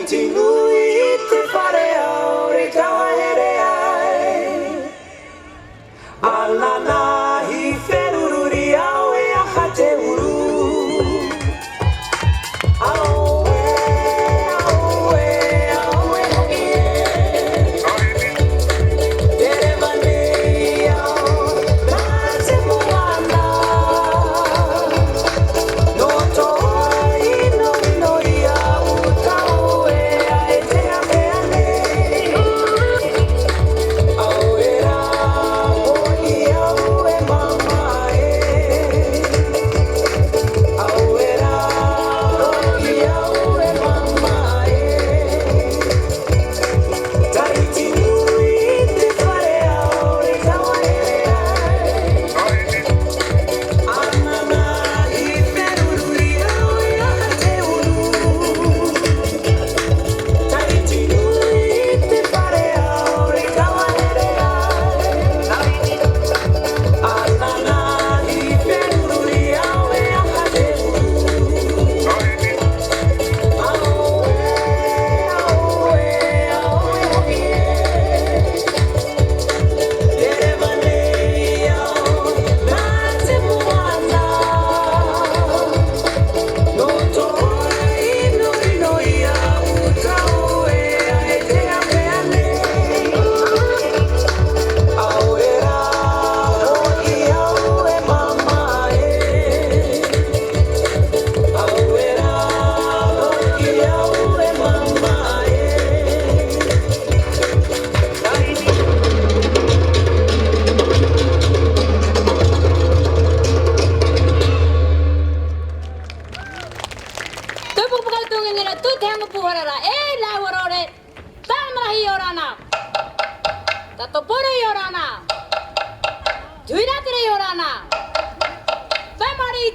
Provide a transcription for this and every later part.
Tahiti nui te whare au re tawa here ai. Alana hi whenururi au e aha te uru.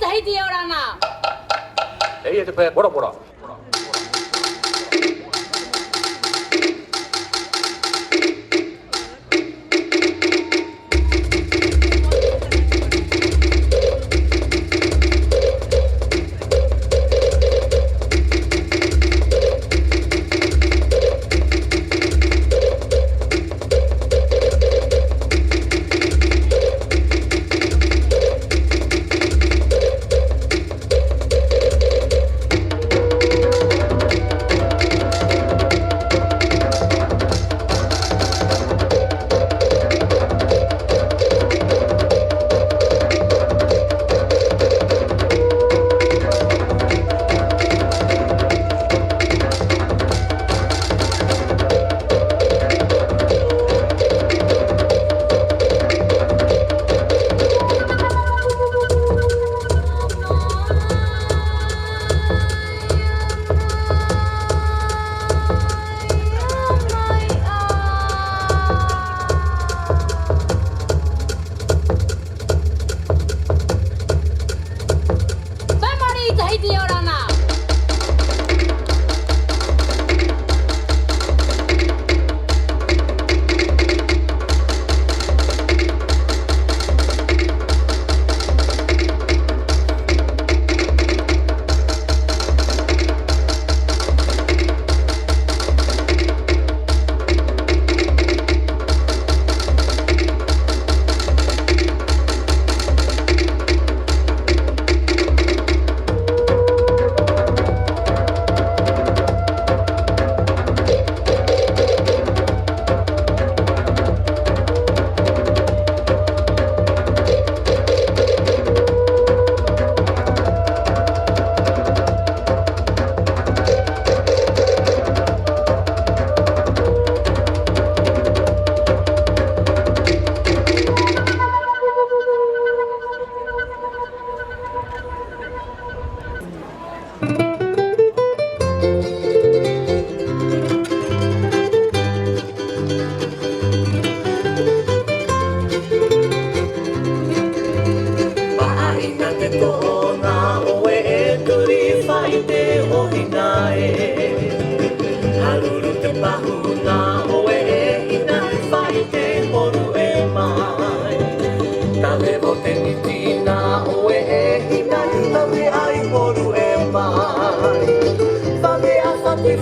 Tahiti orana. Ei te pe bora bora.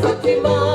Fatima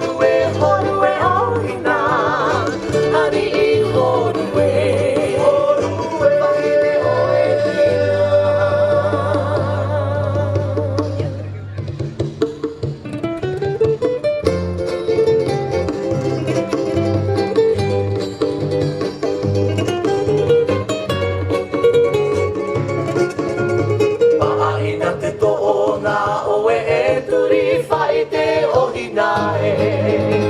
ルエホルエおひなハニーホルエホルエバヒネオエヒナマイナテトオナオエエトリファイテオヒナエ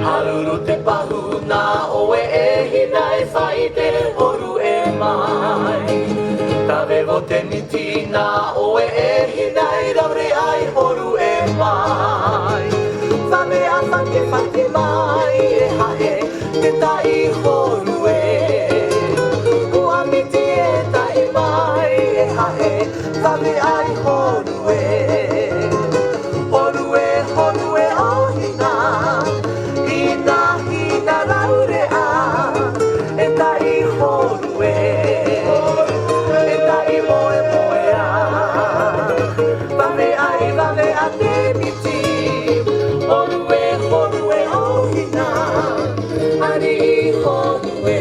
ハルルテパフナオエエヒナエファイテホルエマイタベゴテミティナオエエヒナイラブレアイホルエマイファメアファケファテマイエハエテタイホルエウアミティエタイマイエハエファメアイホルエホルエホルエオヒナヒナヒナラウレアエタイホルエエタイモエモエアファメアイファメアテミティホルエホルエオヒナハリホルエ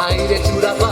ないでくださ